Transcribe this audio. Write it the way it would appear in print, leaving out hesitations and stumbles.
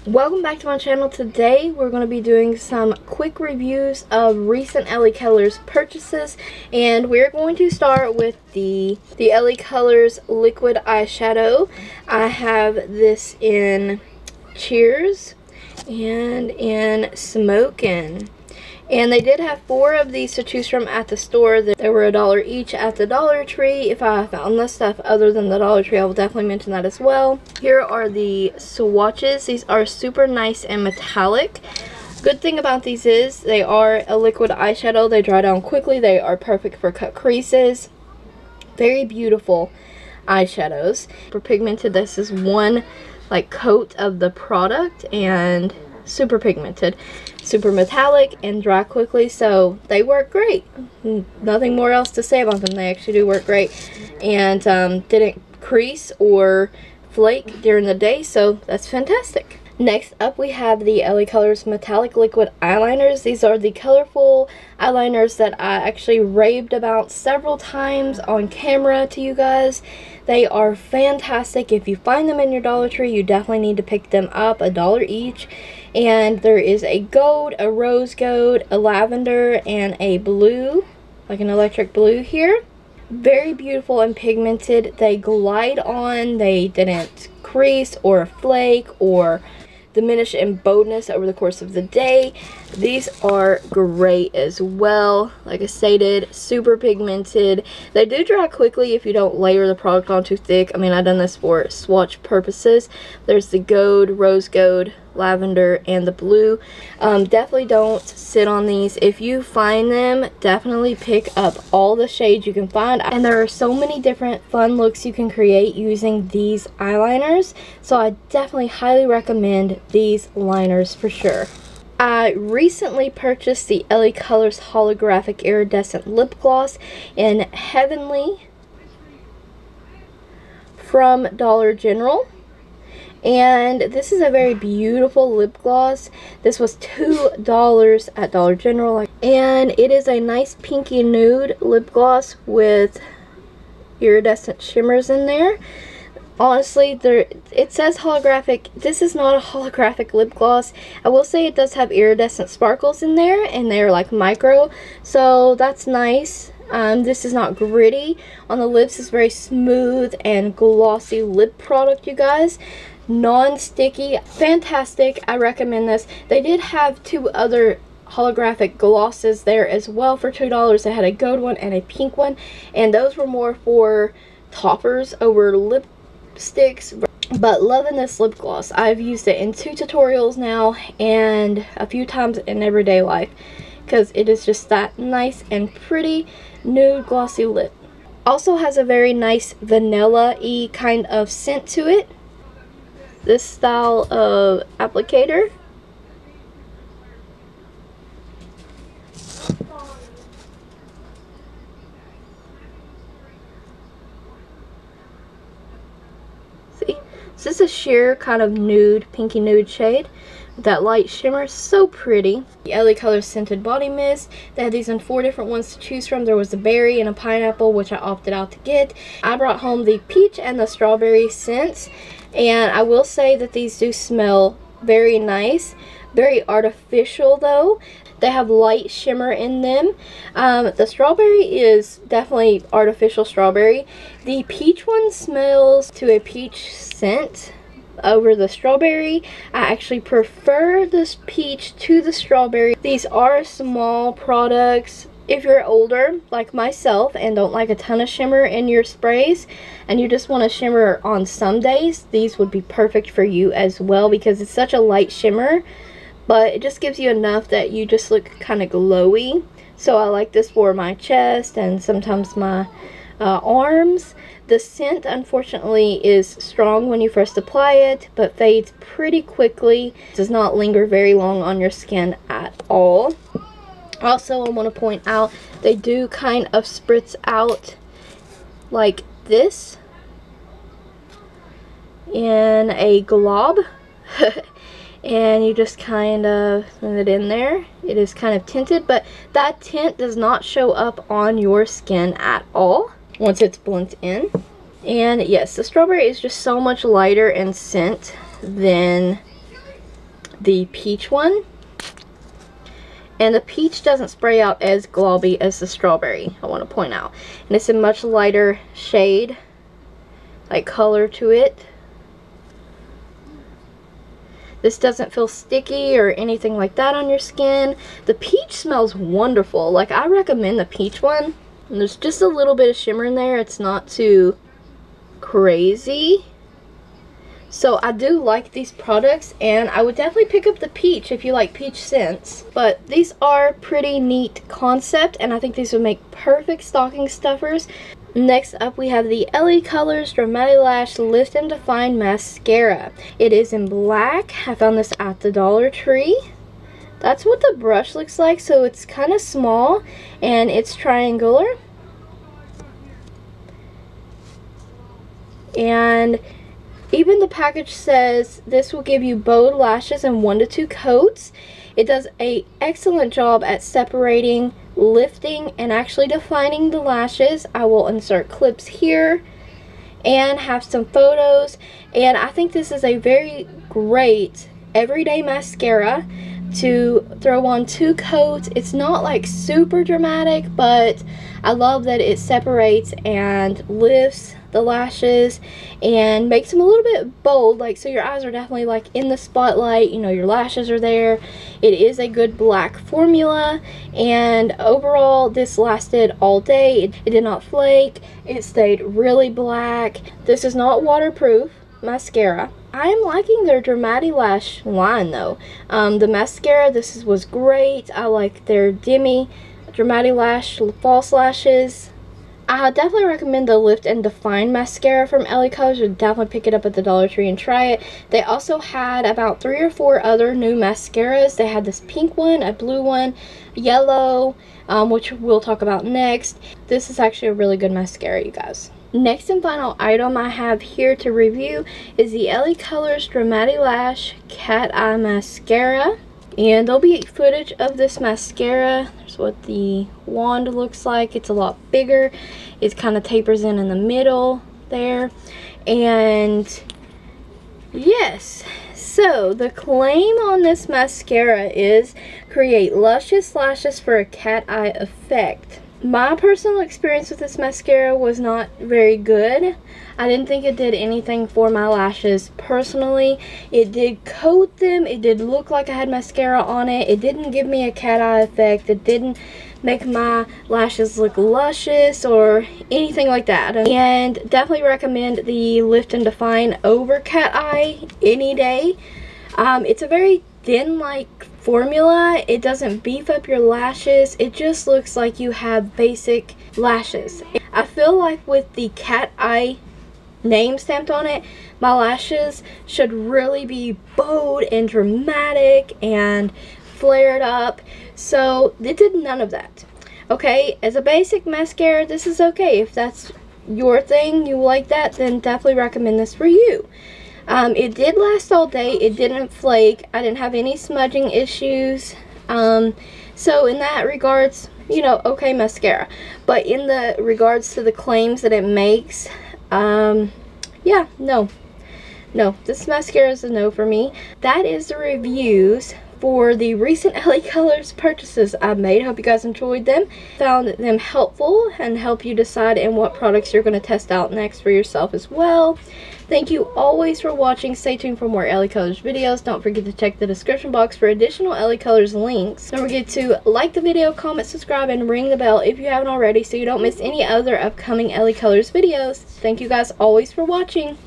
Welcome back to my channel. Today we're going to be doing some quick reviews of recent LaColors purchases, and we're going to start with the LaColors liquid eyeshadow. I have this in Cheers and in Smokin'. And they did have 4 of these to choose from at the store. They were $1 each at the Dollar Tree. If I found this stuff other than the Dollar Tree, I will definitely mention that as well. Here are the swatches. These are super nice and metallic. Good thing about these is they are a liquid eyeshadow. They dry down quickly. They are perfect for cut creases. Very beautiful eyeshadows. For pigmented, this is one like coat of the product and super pigmented, super metallic, and dry quickly, so they work great. Nothing more else to say about them. They actually do work great, and didn't crease or flake during the day, so that's fantastic. Next up, we have the LaColors Metallic Liquid Eyeliners. These are the colorful eyeliners that I actually raved about several times on camera to you guys. They are fantastic. If you find them in your Dollar Tree, you definitely need to pick them up, $1 each. And there is a gold, a rose gold, a lavender, and a blue, like an electric blue here. Very beautiful and pigmented. They glide on. They didn't crease or flake or diminish in boldness over the course of the day. These are great as well. Like I stated, super pigmented. They do dry quickly if you don't layer the product on too thick. I mean, I've done this for swatch purposes. There's the gold, rose gold, lavender, and the blue. Definitely don't sit on these. If you find them, definitely pick up all the shades you can find, and there are so many different fun looks you can create using these eyeliners, so I definitely highly recommend these liners for sure. I recently purchased the LaColors Holographic Iridescent Lip Gloss in Heavenly from Dollar General. And this is a very beautiful lip gloss. This was $2 at Dollar General. And it is a nice pinky nude lip gloss with iridescent shimmers in there. Honestly, it says holographic. This is not a holographic lip gloss. I will say it does have iridescent sparkles in there, and they're like micro, so that's nice. This is not gritty on the lips. It's very smooth and glossy lip product, you guys. Non-sticky, fantastic. I recommend this. They did have 2 other holographic glosses there as well for $2. They had a gold one and a pink one, and those were more for toppers over lipsticks. But loving this lip gloss. I've used it in 2 tutorials now and a few times in everyday life because it is just that nice and pretty nude glossy lip. Also has a very nice vanilla-y kind of scent to it. This style of applicator. See, this is a sheer kind of nude, pinky nude shade. That light shimmer is so pretty. The LaColors Scented Body Mist. They had these in 4 different ones to choose from. There was a berry and a pineapple, which I opted out to get. I brought home the peach and the strawberry scents. And I will say that these do smell very nice. Very artificial though. They have light shimmer in them. The strawberry is definitely artificial strawberry. The peach one smells to a peach scent over the strawberry. I actually prefer this peach to the strawberry. These are small products. If you're older, like myself, and don't like a ton of shimmer in your sprays, and you just want to shimmer on some days, these would be perfect for you as well because it's such a light shimmer, but it just gives you enough that you just look kind of glowy. So I like this for my chest and sometimes my arms. The scent, unfortunately, is strong when you first apply it, but fades pretty quickly. It does not linger very long on your skin at all. Also, I want to point out, they do kind of spritz out like this in a glob. And you just kind of send it in there. It is kind of tinted, but that tint does not show up on your skin at all once it's blended in. And yes, the strawberry is just so much lighter in scent than the peach one. And the peach doesn't spray out as globby as the strawberry, I want to point out. And it's a much lighter shade, like color to it. This doesn't feel sticky or anything like that on your skin. The peach smells wonderful. Like, I recommend the peach one. And there's just a little bit of shimmer in there. It's not too crazy. So I do like these products, and I would definitely pick up the peach if you like peach scents. But these are pretty neat concept, and I think these would make perfect stocking stuffers. Next up, we have the LaColors Dramatic Lash Lift and Define Mascara. It is in black. I found this at the Dollar Tree. That's what the brush looks like, so it's kind of small, and it's triangular. And even the package says this will give you bold lashes in 1 to 2 coats. It does an excellent job at separating, lifting, and actually defining the lashes. I will insert clips here and have some photos. And I think this is a very great everyday mascara to throw on 2 coats. It's not like super dramatic, but I love that it separates and lifts the lashes and makes them a little bit bold, like, so your eyes are definitely like in the spotlight, you know, your lashes are there. It is a good black formula, and overall this lasted all day. It did not flake. It stayed really black. This is not waterproof mascara. I am liking their Dramatic Lash line though. The mascara, this was great. I like their Demi Dramatic Lash false lashes. I definitely recommend the Lift and Define mascara from LaColors. You definitely pick it up at the Dollar Tree and try it. They also had about 3 or 4 other new mascaras. They had this pink one, a blue one, yellow, which we'll talk about next. This is actually a really good mascara, you guys. Next and final item I have here to review is the LaColors Dramatic Lash Cat Eye Mascara. And there'll be footage of this mascara. There's what the wand looks like. It's a lot bigger. It kind of tapers in the middle there. And yes, so the claim on this mascara is create luscious lashes for a cat eye effect. My personal experience with this mascara was not very good. I didn't think it did anything for my lashes personally. It did coat them. It did look like I had mascara on it. It didn't give me a cat eye effect. It didn't make my lashes look luscious or anything like that. And definitely recommend the Lift and Define over cat eye any day. It's a very thin like formula. It doesn't beef up your lashes. It just looks like you have basic lashes. I feel like with the cat eye name stamped on it, my lashes should really be bold and dramatic and flared up. So it did none of that. Okay, as a basic mascara, this is okay. If that's your thing, you like that, then definitely recommend this for you. It did last all day. It didn't flake. I didn't have any smudging issues. So in that regards, you know, okay mascara. But in the regards to the claims that it makes, yeah, no, this mascara is a no for me. That is the reviews for the recent LaColors purchases I've made. Hope you guys enjoyed them, found them helpful, and help you decide in what products you're going to test out next for yourself as well. Thank you always for watching. Stay tuned for more LaColors videos. Don't forget to check the description box for additional LaColors links. Don't forget to like the video, comment, subscribe, and ring the bell if you haven't already so you don't miss any other upcoming LaColors videos. Thank you guys always for watching.